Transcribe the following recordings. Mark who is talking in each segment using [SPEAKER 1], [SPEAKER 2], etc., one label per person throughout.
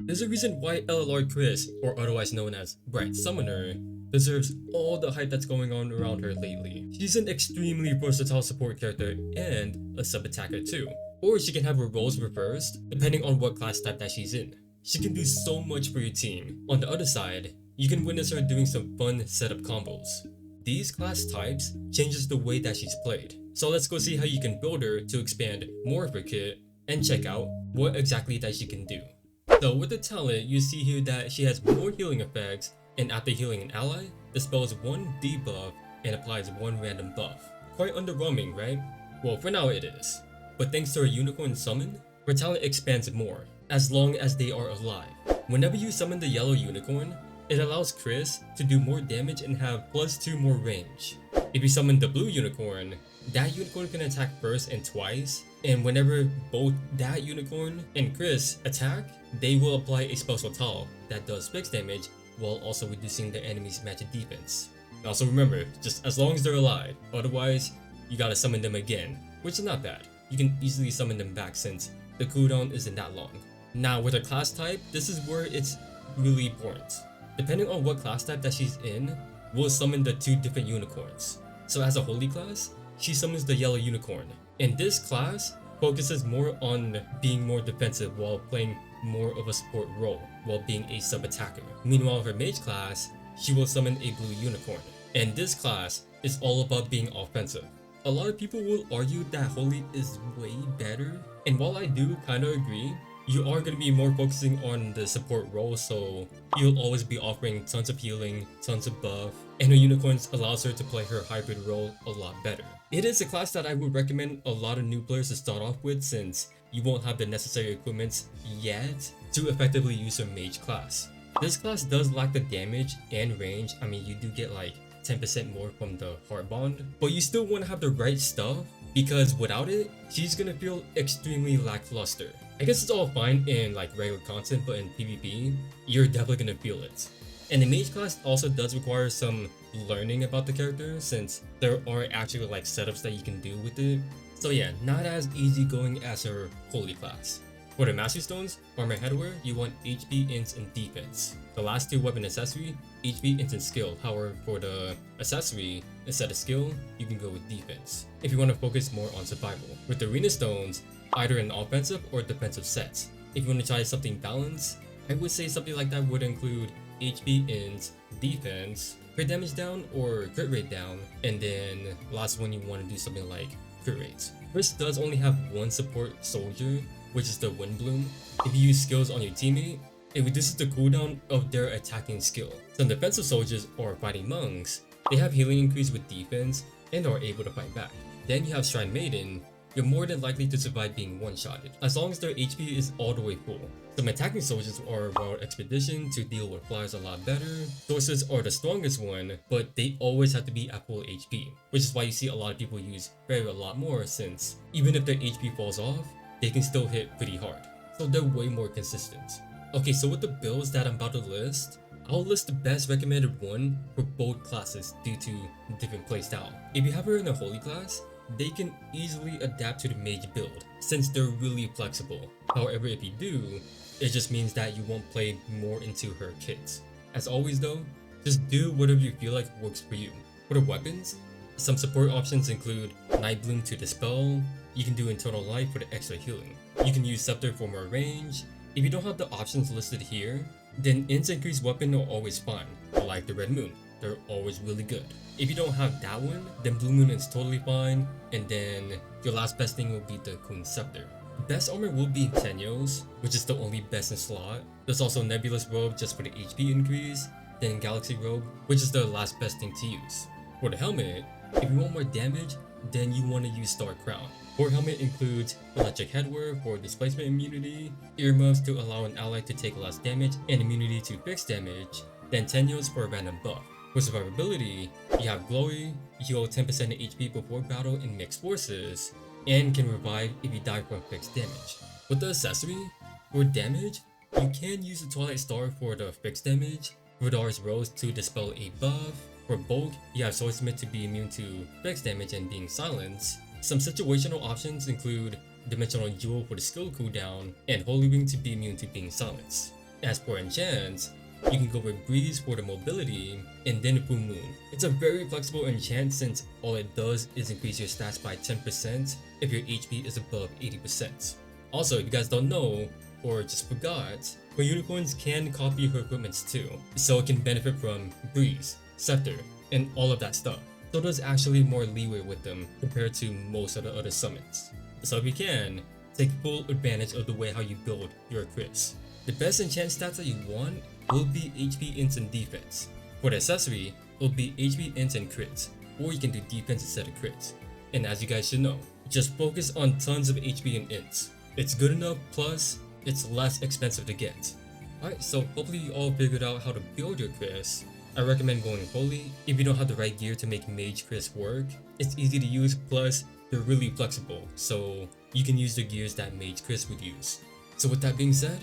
[SPEAKER 1] There's a reason why LLR Chris, or otherwise known as Brightsummoner, deserves all the hype that's going on around her lately. She's an extremely versatile support character and a sub-attacker too. Or she can have her roles reversed depending on what class type that she's in. She can do so much for your team. On the other side, you can witness her doing some fun setup combos. These class types changes the way that she's played. So let's go see how you can build her to expand more of her kit and check out what exactly that she can do. So with the talent, you see here that she has more healing effects, and after healing an ally, dispels one debuff and applies one random buff. Quite underwhelming, right? Well, for now it is. But thanks to her unicorn summon, her talent expands more, as long as they are alive. Whenever you summon the yellow unicorn, it allows Chris to do more damage and have +2 more range. If you summon the blue unicorn, that unicorn can attack first and twice, and whenever both that unicorn and Chris attack, they will apply a special towel that does fixed damage while also reducing the enemy's magic defense. Also remember, just as long as they're alive, otherwise you gotta summon them again, which is not bad. You can easily summon them back since the cooldown isn't that long. Now with her class type, this is where it's really important. Depending on what class type that she's in, we'll summon the two different unicorns. So as a holy class, she summons the yellow unicorn. And this class focuses more on being more defensive while playing more of a support role while being a sub-attacker. Meanwhile, her mage class, she will summon a blue unicorn. And this class is all about being offensive. A lot of people will argue that holy is way better, and while I do kinda agree, you are going to be more focusing on the support role, so you'll always be offering tons of healing, tons of buff, and her unicorns allows her to play her hybrid role a lot better. It is a class that I would recommend a lot of new players to start off with since you won't have the necessary equipment yet to effectively use her mage class. This class does lack the damage and range. I mean, you do get like 10% more from the heart bond, but you still want to have the right stuff because without it, she's gonna feel extremely lackluster. I guess it's all fine in like regular content, but in PvP, you're definitely gonna feel it. And the mage class also does require some learning about the character since there are actually like setups that you can do with it. So yeah, not as easygoing as her holy class. For the mastery stones, armor headwear, you want HP, int, and defense. The last two weapon accessory, HP, int, and skill. However, for the accessory, instead of skill, you can go with defense if you want to focus more on survival. With the arena stones, either an offensive or defensive set. If you want to try something balanced, I would say something like that would include HP, int, defense, crit damage down or crit rate down, and then last one you want to do something like crit rate. Chris does only have one support soldier, which is the Wind Bloom. If you use skills on your teammate, it reduces the cooldown of their attacking skill. Some defensive soldiers or fighting monks, they have healing increase with defense and are able to fight back. Then you have Shrine Maiden, you're more than likely to survive being one-shotted, as long as their HP is all the way full. Some attacking soldiers are Wild Expedition to deal with flyers a lot better. Sorcerers are the strongest one, but they always have to be at full HP, which is why you see a lot of people use Fairy a lot more since even if their HP falls off, they can still hit pretty hard. So they're way more consistent. Okay, so with the builds that I'm about to list, I'll list the best recommended one for both classes due to different playstyle. If you have her in a holy class, they can easily adapt to the mage build since they're really flexible. However, if you do, it just means that you won't play more into her kit. As always though, just do whatever you feel like works for you. For the weapons, some support options include Night Bloom to dispel, you can do Internal Light for the extra healing. You can use Scepter for more range. If you don't have the options listed here, then Int's increased weapon are always fine, like the Red Moon. They're always really good. If you don't have that one, then Blue Moon is totally fine, and then your last best thing will be the Queen Scepter. Best armor will be Tenyos, which is the only best in slot. There's also Nebulous Robe just for the HP increase, then Galaxy Robe, which is the last best thing to use. For the helmet, if you want more damage, then you want to use Star Crown. Core helmet includes electric headwear for displacement immunity, earmuffs to allow an ally to take less damage and immunity to fixed damage, then Tenyos for a random buff. For survivability, you have Glowy, you heal 10% HP before battle in mixed forces, and can revive if you die from fixed damage. With the accessory, for damage, you can use the Twilight Star for the fixed damage, Radar's Rose to dispel a buff. For bulk, you have Swordsmith to be immune to fixed damage and being silenced. Some situational options include Dimensional Jewel for the skill cooldown, and Holy Ring to be immune to being silenced. As for enchants, you can go with Breeze for the mobility, and then Full Moon. It's a very flexible enchant since all it does is increase your stats by 10% if your HP is above 80%. Also, if you guys don't know, or just forgot, her unicorns can copy her equipments too, so it can benefit from Breeze, Scepter, and all of that stuff. So there's actually more leeway with them compared to most of the other summons. So if you can, take full advantage of the way how you build your Chris. The best enchant stats that you want will be HP ints and defense. For the accessory, it will be HP ints and crits, or you can do defense instead of crits. And as you guys should know, just focus on tons of HP and ints. It's good enough, plus it's less expensive to get. Alright, so hopefully you all figured out how to build your Chris. I recommend going Holy if you don't have the right gear to make Mage Chris work. It's easy to use, plus they're really flexible, so you can use the gears that Mage Chris would use. So with that being said,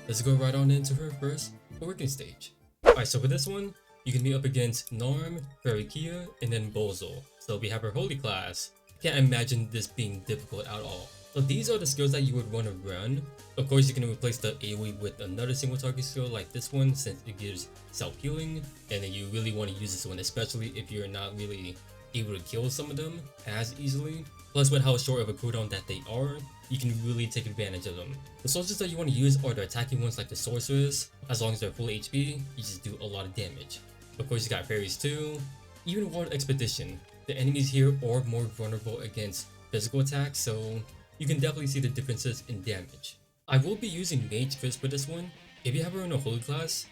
[SPEAKER 1] let's go right on into her first working stage. Alright, so for this one, you can be up against Narm, Kia, and then Bozo. So we have her Holy class. Can't imagine this being difficult at all. So these are the skills that you would want to run. Of course, you can replace the AoE with another single target skill like this one since it gives self-healing, and then you really want to use this one especially if you're not really able to kill some of them as easily. Plus with how short of a cooldown that they are, you can really take advantage of them. The soldiers that you want to use are the attacking ones like the sorceress. As long as they're full HP, you just do a lot of damage. Of course, you got fairies too. Even World Expedition, the enemies here are more vulnerable against physical attacks, so you can definitely see the differences in damage. I will be using Mage Chris for this one. If you have her in a Holy class,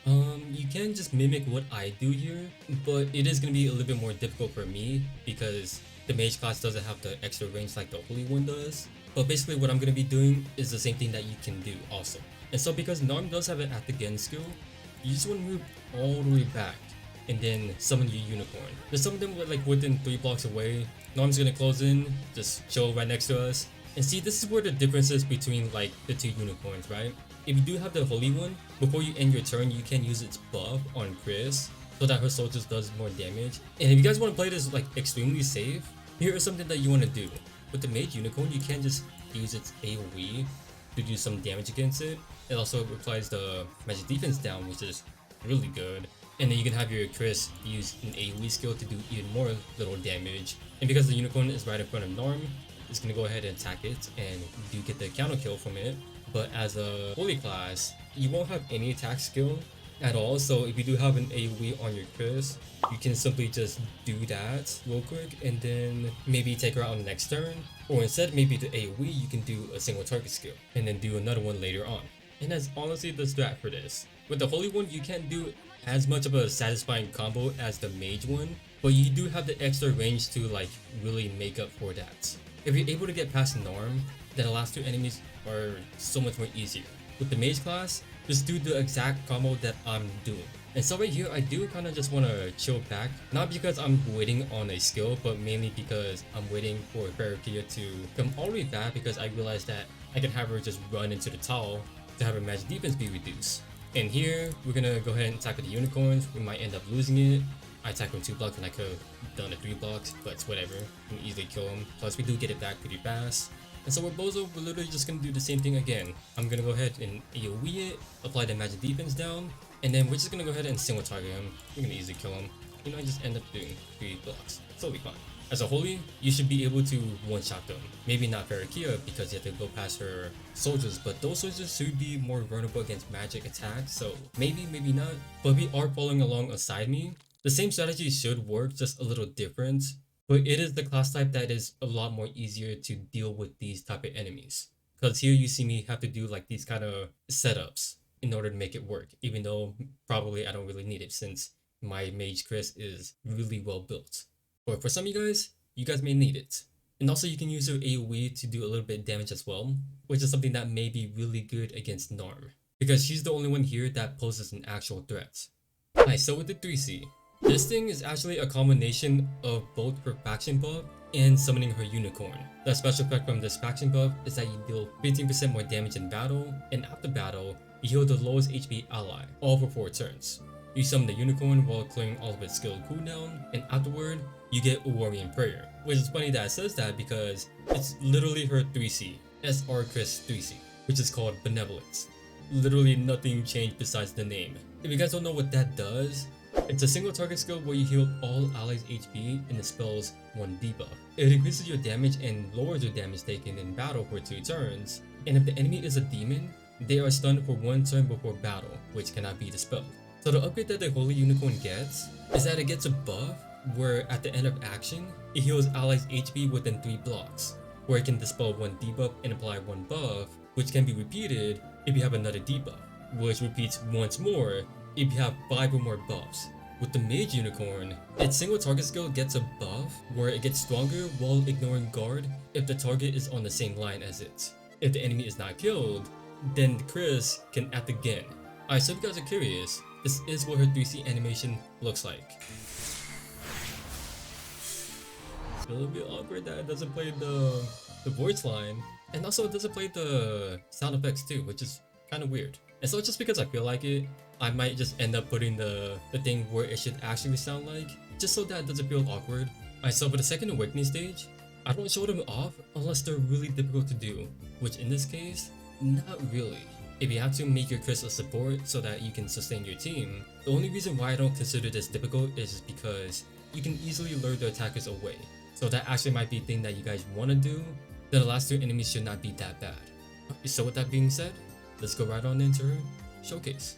[SPEAKER 1] you can just mimic what I do here, but it is going to be a little bit more difficult for me because the Mage class doesn't have the extra range like the Holy one does. But basically what I'm going to be doing is the same thing that you can do also. And so because Narm does have an at the again skill, you just want to move all the way back and then summon your unicorn. There's some of them like within 3 blocks away. Narm's gonna close in, just chill right next to us. And see, this is where the difference is between like the 2 unicorns, right? If you do have the Holy one, before you end your turn, you can use its buff on Chris so that her soldiers does more damage. And if you guys want to play this like extremely safe, here is something that you want to do. With the Mage Unicorn, you can just use its AoE to do some damage against it. It also applies the magic defense down, which is really good. And then you can have your Chris use an AoE skill to do even more little damage. And because the unicorn is right in front of Narm, it's gonna go ahead and attack it, and you get the counter kill from it. But as a Holy class, you won't have any attack skill at all. So if you do have an AoE on your Chris, you can simply just do that real quick and then maybe take her out on the next turn. Or instead, maybe the AoE, you can do a single target skill and then do another one later on. And that's honestly the strat for this. With the Holy one, you can't do as much of a satisfying combo as the Mage one, but you do have the extra range to like really make up for that. If you're able to get past Narm, then the last 2 enemies are so much more easier. With the Mage class, just do the exact combo that I'm doing. And so right here, I do kind of just want to chill back, not because I'm waiting on a skill, but mainly because I'm waiting for Kia to come all the way back because I realized that I can have her just run into the tower to have her magic defense be reduced. And here, we're gonna go ahead and attack with the unicorns. We might end up losing it. I attacked with 2 blocks when I could have done it 3 blocks, but it's whatever. We can easily kill him. Plus, we do get it back pretty fast. And so with Bozo, we're literally just gonna do the same thing again. I'm gonna go ahead and AoE it, apply the magic defense down, and then we're just gonna go ahead and single target him. We're gonna easily kill him. You know, I just end up doing 3 blocks. It's totally fine. As a Holy, you should be able to one-shot them. Maybe not Kia because you have to go past her soldiers, but those soldiers should be more vulnerable against magic attacks, so maybe, maybe not. But we are following along aside me. The same strategy should work, just a little different, but it is the class type that is a lot more easier to deal with these type of enemies. Because here you see me have to do like these kind of setups in order to make it work, even though probably I don't really need it since my Mage Chris is really well built. But for some of you guys may need it. And also you can use your AoE to do a little bit of damage as well, which is something that may be really good against Narm, because she's the only one here that poses an actual threat. Alright, so with the Thxs, this thing is actually a combination of both her faction buff and summoning her unicorn. The special effect from this faction buff is that you deal 15% more damage in battle, and after battle, you heal the lowest HP ally, all for 4 turns. You summon the unicorn while clearing all of its skill cooldown, and afterward, you get a Warrior Prayer. Which is funny that it says that because it's literally her Thx, LLR Chris Thx, which is called Benevolence. literally nothing changed besides the name. If you guys don't know what that does, it's a single target skill where you heal all allies HP and dispels one debuff. It increases your damage and lowers your damage taken in battle for 2 turns, and if the enemy is a demon, they are stunned for 1 turn before battle, which cannot be dispelled. So the upgrade that the Holy Unicorn gets is that it gets a buff where at the end of action, it heals allies HP within 3 blocks, where it can dispel 1 debuff and apply 1 buff, which can be repeated if you have another debuff, which repeats once more if you have 5 or more buffs. With the Mage Unicorn, its single target skill gets a buff where it gets stronger while ignoring guard if the target is on the same line as it. If the enemy is not killed, then Chris can act again. Alright, so if you guys are curious, this is what her 3C animation looks like. It's a little bit awkward that it doesn't play the voice line, and also it doesn't play the sound effects too, which is kind of weird. And so just because I feel like it, I might just end up putting the thing where it should actually sound like, just so that it doesn't feel awkward. Alright, so for the second awakening stage, I don't show them off unless they're really difficult to do, which in this case, not really. If you have to make your Chris a support so that you can sustain your team, the only reason why I don't consider this difficult is because you can easily lure the attackers away. So that actually might be a thing that you guys want to do, then the last 2 enemies should not be that bad. So with that being said, let's go right on into her showcase.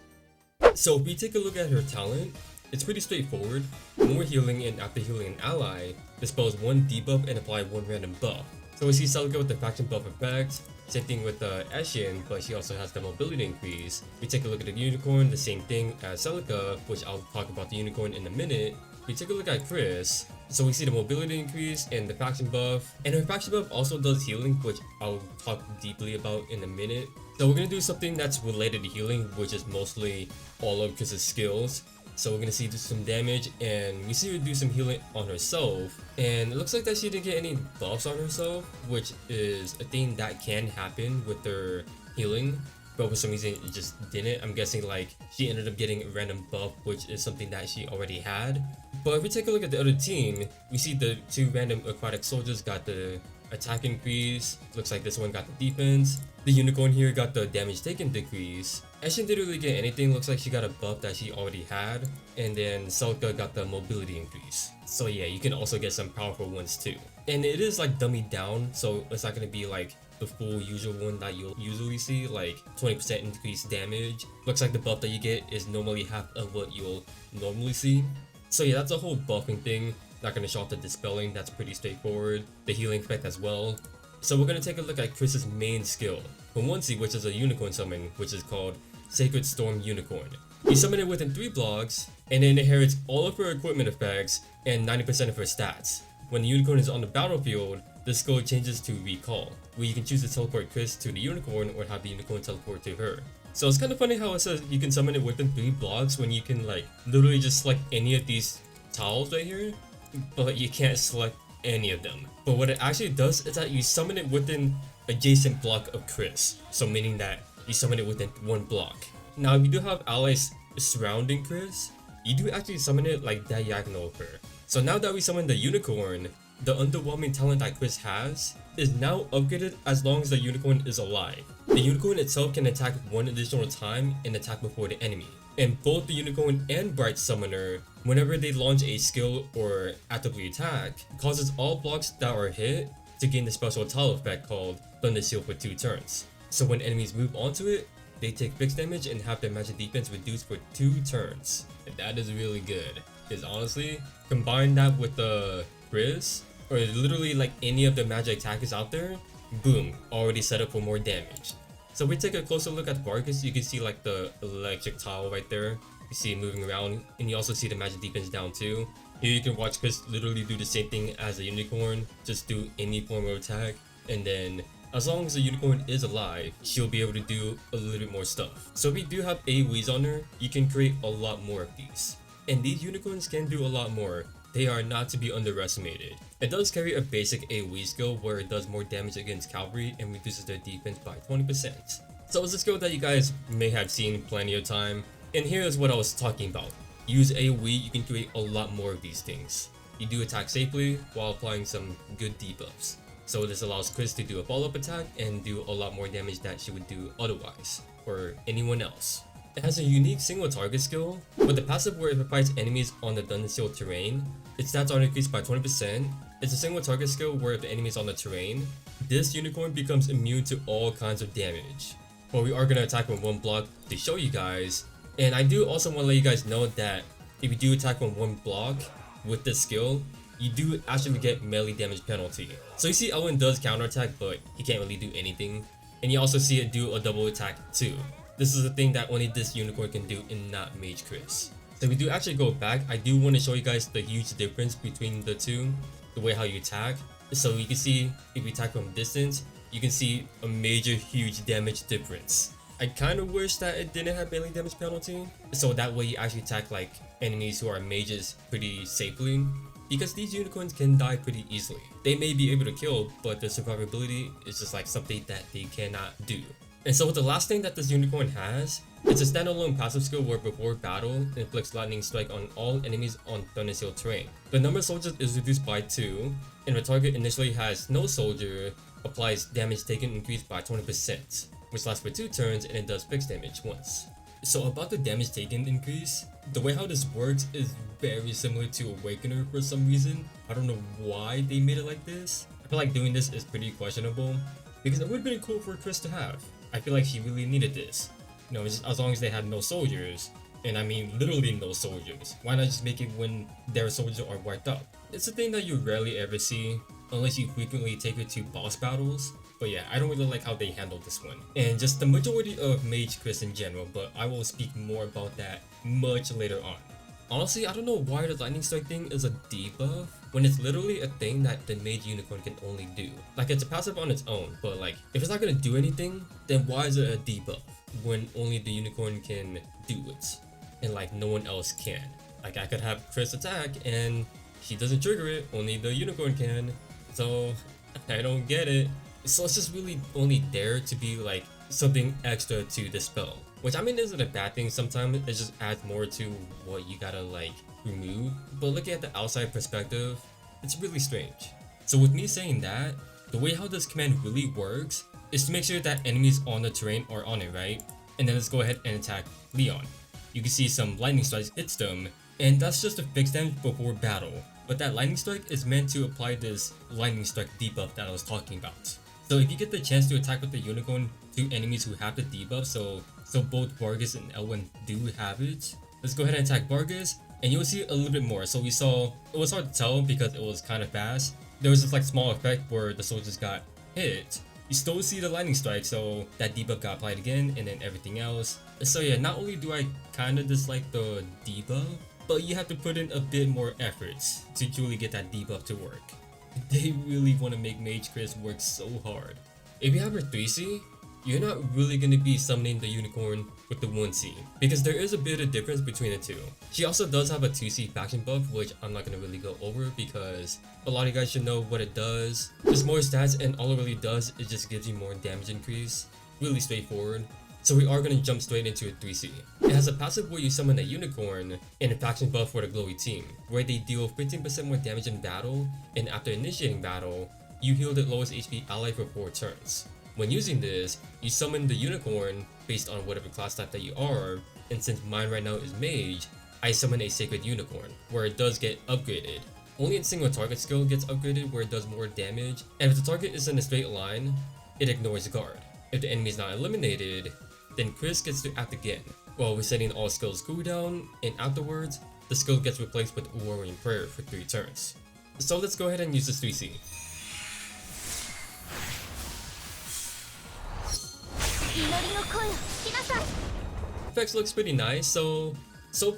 [SPEAKER 1] So if we take a look at her talent, it's pretty straightforward. More healing, and after healing an ally, dispels 1 debuff and apply 1 random buff. So we see Celica with the faction buff effect, same thing with Ashen, but she also has the mobility increase. We take a look at the Unicorn, the same thing as Celica, which I'll talk about the Unicorn in a minute. We take a look at Chris, so we see the mobility increase and the faction buff, and her faction buff also does healing, which I'll talk deeply about in a minute. So we're gonna do something that's related to healing, which is mostly all of Chris's skills. So we're gonna see do some damage, and we see her do some healing on herself, and it looks like that she didn't get any buffs on herself, which is a thing that can happen with her healing, but for some reason it just didn't. I'm guessing like she ended up getting a random buff, which is something that she already had. But if we take a look at the other team, we see the 2 random aquatic soldiers got the attack increase. Looks like this one got the defense. The Unicorn here got the damage taken decrease. Ashen didn't really get anything, looks like she got a buff that she already had. And then Celica got the mobility increase. So yeah, you can also get some powerful ones too. And it is like dummied down, so it's not gonna be like the full usual one that you'll usually see, like 20% increased damage. Looks like the buff that you get is normally half of what you'll normally see. So yeah, that's a whole buffing thing. Not gonna show off the dispelling, that's pretty straightforward. The healing effect as well. So we're gonna take a look at Chris's main skill, Once, which is a unicorn summon, which is called Sacred Storm Unicorn. You summon it within 3 blocks, and it inherits all of her equipment effects and 90% of her stats. When the unicorn is on the battlefield, the skill changes to Recall, where you can choose to teleport Chris to the unicorn or have the unicorn teleport to her. So it's kind of funny how it says you can summon it within 3 blocks when you can like literally just select any of these tiles right here, but you can't select any of them. But what it actually does is that you summon it within adjacent block of Chris, so meaning that you summon it within 1 block. Now if you do have allies surrounding Chris, you do actually summon it like diagonal of her. So now that we summon the unicorn, the underwhelming talent that Chris has is now upgraded as long as the unicorn is alive. The unicorn itself can attack 1 additional time and attack before the enemy. And both the unicorn and Brightsummoner, whenever they launch a skill or actively attack, causes all blocks that are hit to gain the special tile effect called Thunder Seal for 2 turns. So when enemies move onto it, they take fixed damage and have their magic defense reduced for 2 turns. And that is really good, because honestly, combine that with the Chris, or literally like any of the magic attackers out there, boom, already set up for more damage. So if we take a closer look at Vargas, you can see like the electric tile right there. You see it moving around, and you also see the magic defense down too. Here you can watch Chris literally do the same thing as a unicorn, just do any form of attack, and then as long as the unicorn is alive, she'll be able to do a little bit more stuff. So if you do have AoEs on her, you can create a lot more of these. And these unicorns can do a lot more. They are not to be underestimated. It does carry a basic AoE skill where it does more damage against cavalry and reduces their defense by 20%. So it's a skill that you guys may have seen plenty of time. And here is what I was talking about. Use AoE, you can create a lot more of these things. You do attack safely while applying some good debuffs. So this allows Chris to do a follow-up attack and do a lot more damage that she would do otherwise. or anyone else. It has a unique single target skill, with the passive where it fights enemies on the dungeon sealed terrain. Its stats are increased by 20%. It's a single target skill where if the enemy is on the terrain, this unicorn becomes immune to all kinds of damage. But we are going to attack with one block to show you guys. And I do also want to let you guys know that if you do attack on one block with this skill, you do actually get melee damage penalty. So you see Elwin does counterattack, but he can't really do anything. And you also see it do a double attack too. This is a thing that only this unicorn can do and not Mage Chris. So if we do actually go back, I do want to show you guys the huge difference between the two, the way how you attack. So you can see if you attack from distance, you can see a major huge damage difference. I kind of wish that it didn't have melee damage penalty, so that way you actually attack like enemies who are mages pretty safely, because these unicorns can die pretty easily. They may be able to kill, but the survivability is just like something that they cannot do. And so the last thing that this unicorn has, it's a standalone passive skill where before battle, it inflicts lightning strike on all enemies on dungeon sealed terrain. The number of soldiers is reduced by 2, and the target initially has no soldier, applies damage taken increased by 20%, which lasts for 2 turns and it does fixed damage once. So about the damage taken increase, the way how this works is very similar to Awakener for some reason. I don't know why they made it like this. I feel like doing this is pretty questionable, because it would have been cool for Chris to have. I feel like she really needed this. You know, just as long as they had no soldiers, and I mean literally no soldiers. Why not just make it when their soldiers are wiped out? It's a thing that you rarely ever see, unless you frequently take it to boss battles. But yeah, I don't really like how they handled this one. And just the majority of Mage Chris in general, but I will speak more about that much later on. Honestly, I don't know why the lightning strike thing is a debuff when it's literally a thing that the mage unicorn can only do. Like, it's a passive on its own, but like, if it's not gonna do anything, then why is it a debuff when only the unicorn can do it and like no one else can? Like, I could have Chris attack and she doesn't trigger it, only the unicorn can. So I don't get it. So it's just really only there to be like something extra to the spell, which I mean isn't a bad thing. Sometimes it just adds more to what you gotta like remove, but looking at the outside perspective, it's really strange. So with me saying that, the way how this command really works is to make sure that enemies on the terrain are on it, right? And then let's go ahead and attack Leon. You can see some lightning strikes hits them, and that's just a fixed damage before battle. But that lightning strike is meant to apply this lightning strike debuff that I was talking about. So if you get the chance to attack with the unicorn to enemies who have the debuff, so both Vargas and Elwin do have it, let's go ahead and attack Vargas, and you'll see a little bit more. So we saw, it was hard to tell because it was kind of fast. There was this like small effect where the soldiers got hit. You still see the lightning strike, so that debuff got applied again, and then everything else. So yeah, not only do I kind of dislike the debuff, but you have to put in a bit more efforts to truly get that debuff to work. They really want to make Mage Chris work so hard. If you have her 3C, you're not really going to be summoning the unicorn with the 1C, because there is a bit of difference between the two. She also does have a 2C faction buff, which I'm not going to really go over because a lot of you guys should know what it does. Just more stats, and all it really does is just gives you more damage increase. Really straightforward. So we are going to jump straight into a 3C. It has a passive where you summon a unicorn, and a faction buff for the glowy team, where they deal 15% more damage in battle, and after initiating battle, you heal the lowest HP ally for 4 turns. When using this, you summon the unicorn based on whatever class type that you are, and since mine right now is mage, I summon a sacred unicorn, where it does get upgraded. Only its single target skill gets upgraded where it does more damage, and if the target is in a straight line, it ignores the guard. If the enemy is not eliminated, then Chris gets to act again, while resetting all skills cooldown, and afterwards, the skill gets replaced with Warring Prayer for 3 turns. So let's go ahead and use this 3C. Effects looks pretty nice, so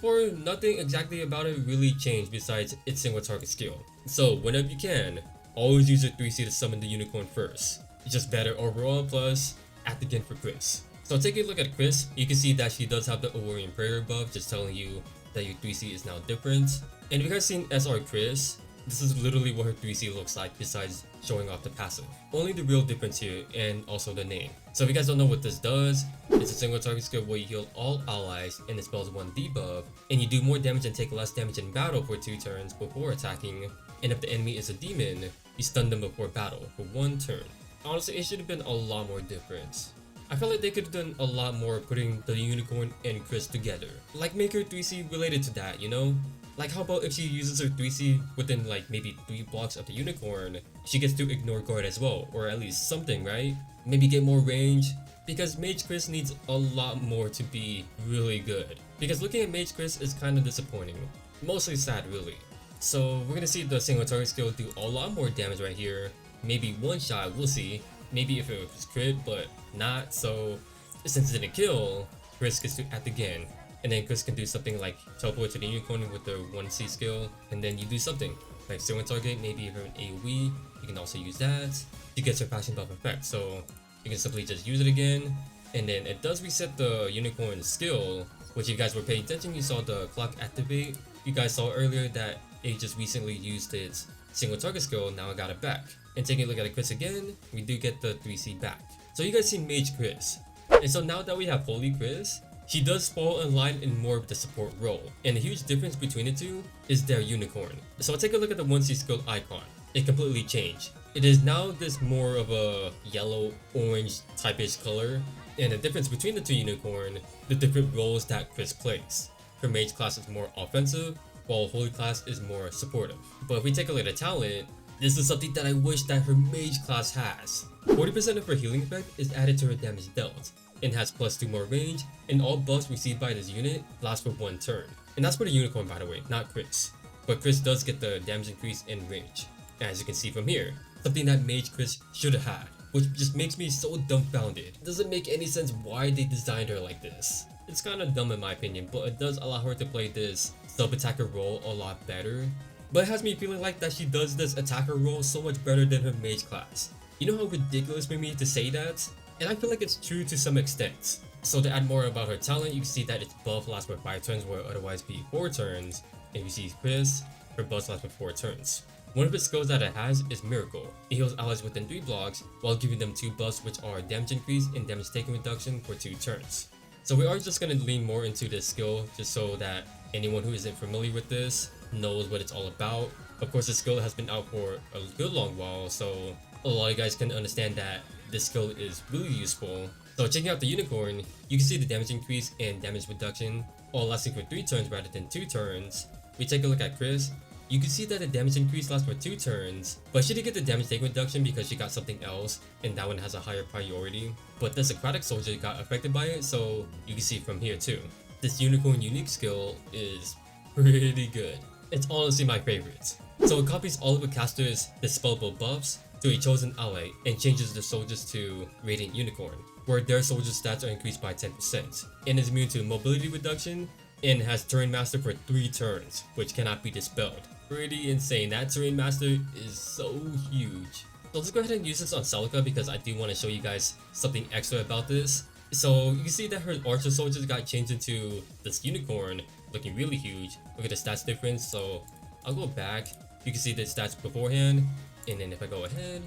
[SPEAKER 1] far nothing exactly about it really changed besides its single target skill. So whenever you can, always use your 3C to summon the unicorn first. It's just better overall, plus act again for Chris. So taking a look at Chris, you can see that she does have the Warring Prayer buff, just telling you that your 3C is now different. And if you guys seen SR Chris, this is literally what her 3C looks like besides showing off the passive. Only the real difference here, and also the name. So if you guys don't know what this does, it's a single target skill where you heal all allies and it spells 1 debuff, and you do more damage and take less damage in battle for 2 turns before attacking, and if the enemy is a demon, you stun them before battle for 1 turn. Honestly, it should have been a lot more different. I felt like they could have done a lot more putting the unicorn and Chris together. Like make her 3C related to that, you know? Like how about if she uses her 3C within like maybe 3 blocks of the unicorn, she gets to ignore guard as well, or at least something, right? Maybe get more range, because Mage Chris needs a lot more to be really good. Because looking at Mage Chris is kind of disappointing, mostly sad really. So we're gonna see the single target skill do a lot more damage right here, maybe one shot, we'll see. Maybe if it was crit, but not, so since it didn't kill, Chris gets to act again. And then Chris can do something like teleport to the unicorn with the 1C skill, and then you do something. Like single target, maybe if you're an AoE, you can also use that. You get your passion buff effect, so you can simply just use it again. And then it does reset the unicorn skill, which you guys were paying attention, you saw the clock activate. You guys saw earlier that it just recently used its single target skill, now I got it back. And taking a look at the Chris again, we do get the 3C back. So you guys see Mage Chris. And so now that we have Holy Chris, she does fall in line in more of the support role. And the huge difference between the two is their unicorn. So I'll take a look at the 1C skill icon. It completely changed. It is now this more of a yellow orange type-ish color. And the difference between the two unicorn, the different roles that Chris plays. Her Mage class is more offensive, while Holy class is more supportive. But if we take a look at talent, this is something that I wish that her Mage class has. 40% of her healing effect is added to her damage dealt, and has +2 more range, and all buffs received by this unit last for 1 turn. And that's for the unicorn, by the way, not Chris. But Chris does get the damage increase in range, as you can see from here, something that Mage Chris should have had, which just makes me so dumbfounded. It doesn't make any sense why they designed her like this. It's kinda dumb in my opinion, but it does allow her to play this sub-attacker role a lot better. But it has me feeling like that she does this attacker role so much better than her Mage class. You know how ridiculous for me to say that? And I feel like it's true to some extent. So to add more about her talent, you can see that its buff lasts for 5 turns where it would otherwise be 4 turns. And you see Chris, her buff lasts for 4 turns. One of its skills that it has is Miracle. It heals allies within 3 blocks while giving them 2 buffs, which are damage increase and damage taken reduction for 2 turns. So we are just going to lean more into this skill just so that anyone who isn't familiar with this knows what it's all about. Of course, the skill has been out for a good long while, so a lot of you guys can understand that this skill is really useful. So checking out the unicorn, you can see the damage increase and damage reduction all lasting for 3 turns rather than 2 turns. We take a look at Chris, you can see that the damage increase lasts for 2 turns, but she did get the damage take reduction because she got something else, and that one has a higher priority. But the Socratic soldier got affected by it, so you can see from here too. This unicorn unique skill is pretty good. It's honestly my favorite. So it copies all of the caster's dispellable buffs to a chosen ally and changes the soldiers to Radiant Unicorn, where their soldiers' stats are increased by 10%, and is immune to mobility reduction, and has Terrain Master for 3 turns, which cannot be dispelled. Pretty insane. That Terrain Master is so huge. So let's go ahead and use this on Celica because I do want to show you guys something extra about this. So you can see that her Archer soldiers got changed into this unicorn, looking really huge. Look at the stats difference. So I'll go back. You can see the stats beforehand, and then if I go ahead,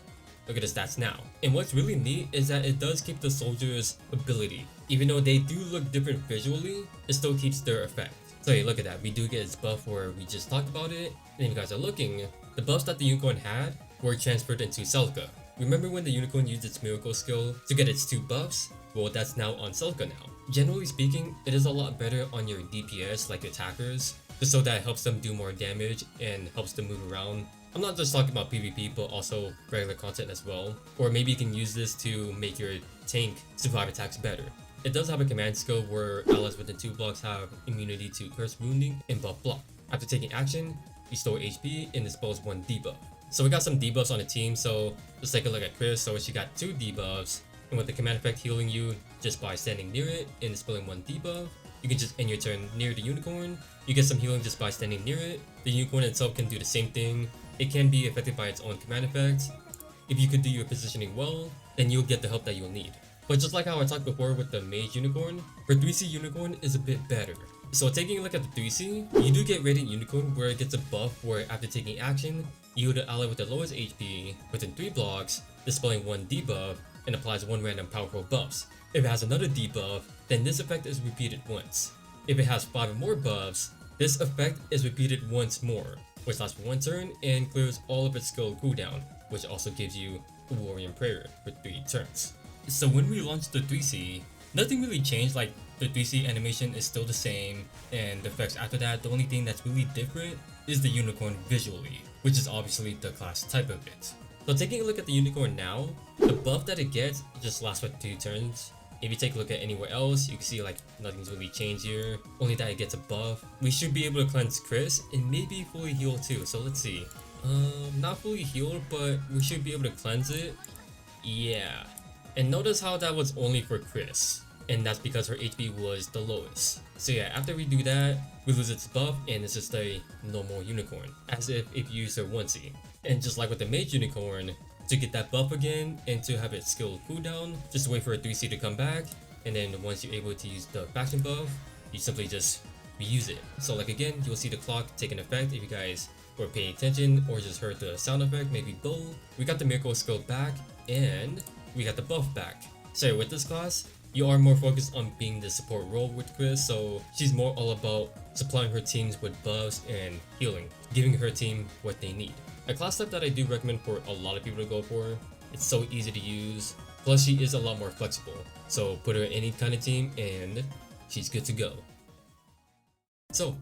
[SPEAKER 1] look at the stats now. And what's really neat is that it does keep the soldiers' ability. Even though they do look different visually, it still keeps their effect. So hey, look at that. We do get its buff where we just talked about it. And if you guys are looking, the buffs that the unicorn had were transferred into Celica. Remember when the unicorn used its miracle skill to get its 2 buffs? Well, that's now on Celica now. Generally speaking, it is a lot better on your DPS like attackers, just so that it helps them do more damage and helps them move around. I'm not just talking about PvP, but also regular content as well. Or maybe you can use this to make your tank survive attacks better. It does have a command skill where allies within 2 blocks have immunity to curse wounding and buff block. After taking action, restore HP and dispose 1 debuff. So we got some debuffs on the team, so let's take a look at Chris. So she got 2 debuffs, and with the command effect healing you just by standing near it and dispelling 1 debuff, you can just end your turn near the unicorn. You get some healing just by standing near it. The unicorn itself can do the same thing. It can be affected by its own command effects. If you could do your positioning well, then you'll get the help that you'll need. But just like how I talked before with the Mage Unicorn, her 3C Unicorn is a bit better. So taking a look at the 3C, you do get Radiant Unicorn where it gets a buff where after taking action, you heal the ally with the lowest HP within 3 blocks, dispelling 1 debuff, and applies 1 random powerful buffs. If it has another debuff, then this effect is repeated once. If it has 5 or more buffs, this effect is repeated once more, which lasts for 1 turn and clears all of its skill cooldown, which also gives you a Warrior Prayer for 3 turns. So when we launched the 3C, nothing really changed. Like the 3C animation is still the same, and the effects after that, the only thing that's really different is the unicorn visually, which is obviously the class type of it. So taking a look at the unicorn now, the buff that it gets just lasts for 2 turns. If you take a look at anywhere else, you can see like nothing's really changed here, only that it gets a buff. We should be able to cleanse Chris and maybe fully heal too, so let's see. Not fully healed, but we should be able to cleanse it. Yeah. And notice how that was only for Chris, and that's because her HP was the lowest. So yeah, after we do that, we lose its buff and it's just a normal unicorn, as if you use her onesie. And just like with the mage unicorn, to get that buff again and to have its skill cooldown, just wait for a 3C to come back, and then once you're able to use the faction buff, you simply just reuse it. So like again, you'll see the clock take an effect if you guys were paying attention or just heard the sound effect, maybe both. We got the miracle skill back and we got the buff back. So with this class, you are more focused on being the support role with Chris, so she's more all about supplying her teams with buffs and healing, giving her team what they need. A class type that I do recommend for a lot of people to go for. It's so easy to use, plus she is a lot more flexible, so put her in any kind of team and she's good to go. So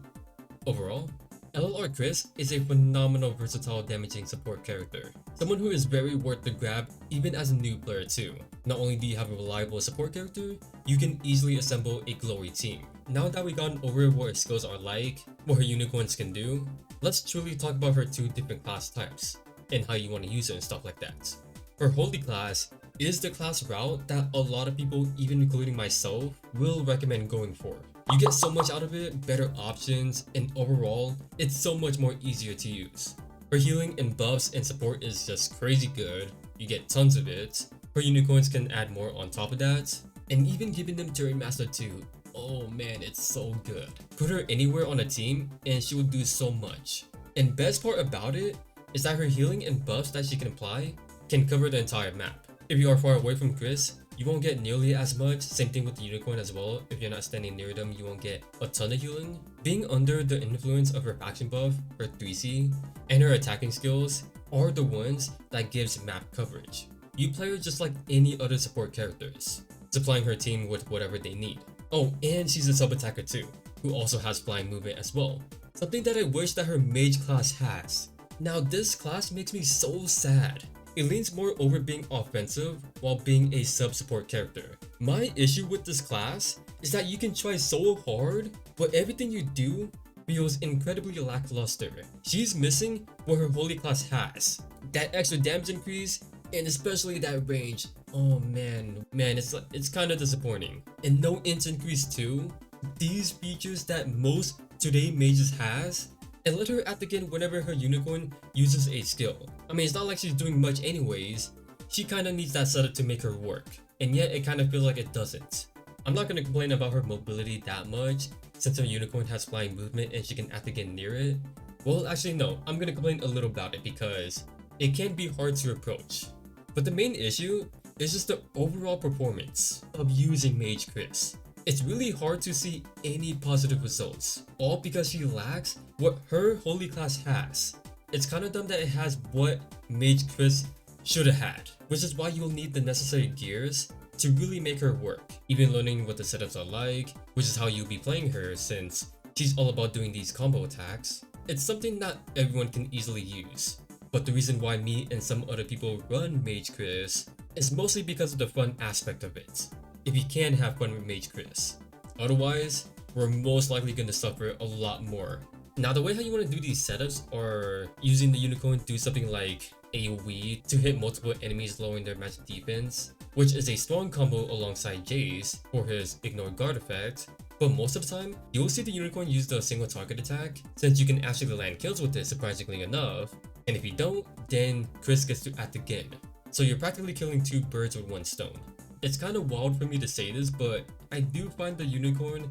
[SPEAKER 1] overall, LLR Chris is a phenomenal versatile damaging support character, someone who is very worth the grab even as a new player too. Not only do you have a reliable support character, you can easily assemble a glory team. Now that we've gone over what her skills are like, what her unicorns can do, let's truly talk about her 2 different class types and how you want to use her and stuff like that. Her holy class is the class route that a lot of people, even including myself, will recommend going for. You get so much out of it, better options, and overall, it's so much more easier to use. Her healing and buffs and support is just crazy good, you get tons of it. Her unicorns can add more on top of that, and even giving them to Remastered too. Oh man, it's so good. Put her anywhere on a team and she will do so much. And best part about it is that her healing and buffs that she can apply can cover the entire map. If you are far away from Chris, you won't get nearly as much. Same thing with the unicorn as well. If you're not standing near them, you won't get a ton of healing. Being under the influence of her faction buff, her 3C, and her attacking skills are the ones that gives map coverage. You play her just like any other support characters, supplying her team with whatever they need. Oh, and she's a sub attacker too, who also has flying movement as well. Something that I wish that her mage class has. Now this class makes me so sad. It leans more over being offensive while being a sub-support character. My issue with this class is that you can try so hard, but everything you do feels incredibly lackluster. She's missing what her holy class has. That extra damage increase, and especially that range. Oh man, it's kind of disappointing. And no int increase too. These features that most today mages has, and let her act again whenever her unicorn uses a skill. I mean, it's not like she's doing much anyways. She kinda needs that setup to make her work, and yet it kinda feels like it doesn't. I'm not gonna complain about her mobility that much, since her unicorn has flying movement and she can act again near it. Well, actually no, I'm gonna complain a little about it because it can be hard to approach. But the main issue is just the overall performance of using Mage Chris. It's really hard to see any positive results, all because she lacks what her holy class has. It's kinda dumb that it has what Mage Chris should've had, which is why you'll need the necessary gears to really make her work. Even learning what the setups are like, which is how you'll be playing her since she's all about doing these combo attacks. It's something not everyone can easily use. But the reason why me and some other people run Mage Chris is mostly because of the fun aspect of it. If you can have fun with Mage Chris. Otherwise, we're most likely going to suffer a lot more. Now the way how you want to do these setups are using the unicorn to do something like AoE to hit multiple enemies lowering their magic defense, which is a strong combo alongside Jay's for his ignore guard effect. But most of the time, you'll see the unicorn use the single target attack since you can actually land kills with it surprisingly enough, and if you don't, then Chris gets to act again. So you're practically killing 2 birds with 1 stone. It's kind of wild for me to say this, but I do find the unicorn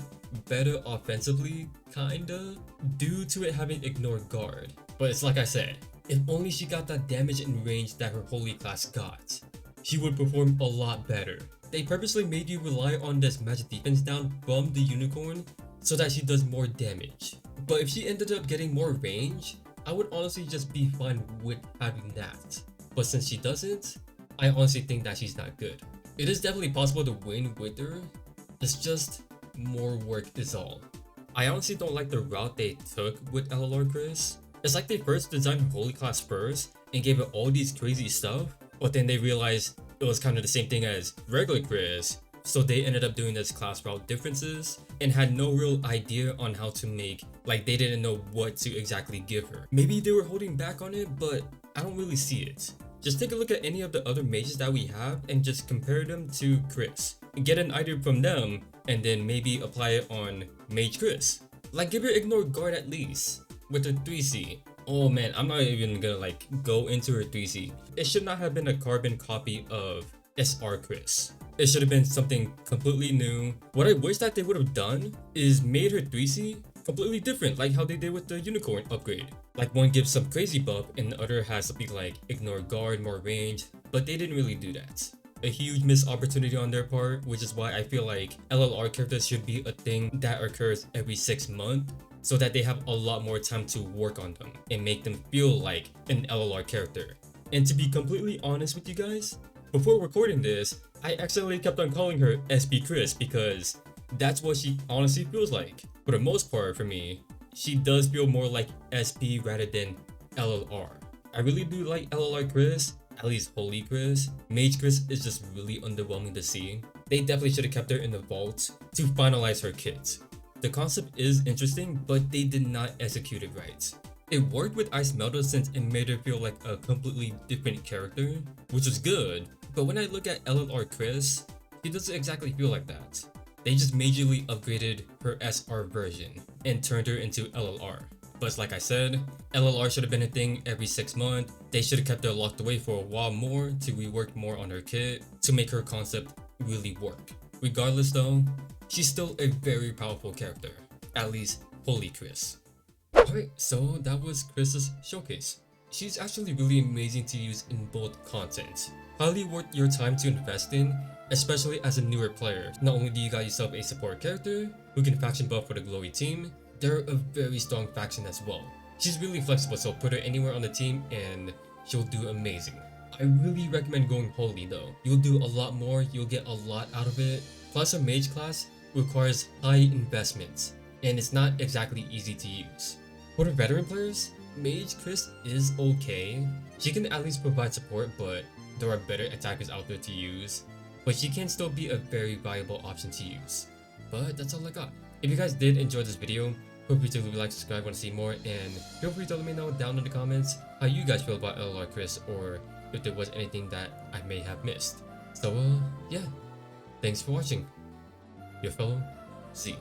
[SPEAKER 1] better offensively, kinda, due to it having ignore guard. But it's like I said, if only she got that damage and range that her holy class got, she would perform a lot better. They purposely made you rely on this magic defense down from the unicorn so that she does more damage. But if she ended up getting more range, I would honestly just be fine with having that. But since she doesn't, I honestly think that she's not good. It is definitely possible to win with her, it's just more work is all. I honestly don't like the route they took with LLR Chris. It's like they first designed Holy Class first and gave it all these crazy stuff, but then they realized it was kind of the same thing as regular Chris, so they ended up doing this class route differences and had no real idea on how to make, like they didn't know what to exactly give her. Maybe they were holding back on it, but I don't really see it. Just take a look at any of the other mages that we have and just compare them to Chris. Get an idea from them and then maybe apply it on Mage Chris. Like give her Ignore Guard at least with her 3C. Oh man, I'm not even gonna like go into her 3C. It should not have been a carbon copy of SR Chris. It should have been something completely new. What I wish that they would have done is made her 3C completely different, like how they did with the Unicorn upgrade. Like one gives some crazy buff and the other has something like Ignore Guard, more range, but they didn't really do that. A huge missed opportunity on their part, which is why I feel like LLR characters should be a thing that occurs every 6 months, so that they have a lot more time to work on them and make them feel like an LLR character. And to be completely honest with you guys, before recording this, I accidentally kept on calling her SP Chris because that's what she honestly feels like. For the most part for me, she does feel more like SP rather than LLR. I really do like LLR Chris, at least Holy Chris. Mage Chris is just really underwhelming to see. They definitely should have kept her in the vault to finalize her kit. The concept is interesting, but they did not execute it right. It worked with Ice Melter since it made her feel like a completely different character, which was good, but when I look at LLR Chris, she doesn't exactly feel like that. They just majorly upgraded her SR version and turned her into LLR. But like I said, LLR should have been a thing every 6 months. They should have kept her locked away for a while more to rework more on her kit to make her concept really work. Regardless though, she's still a very powerful character, at least Holy Chris. Alright, so that was Chris's showcase. She's actually really amazing to use in both content. Highly worth your time to invest in, especially as a newer player. Not only do you got yourself a support character who can faction buff for the glowy team, they're a very strong faction as well. She's really flexible, so put her anywhere on the team and she'll do amazing. I really recommend going Holy though. You'll do a lot more, you'll get a lot out of it. Plus her mage class requires high investments and it's not exactly easy to use. For the veteran players, Mage Chris is okay. She can at least provide support, but there are better attackers out there to use. But she can still be a very viable option to use. But that's all I got. If you guys did enjoy this video, feel free to leave a like, subscribe, want to see more, and feel free to let me know down in the comments how you guys feel about LLR Chris or if there was anything that I may have missed. So yeah, thanks for watching. Your fellow Z.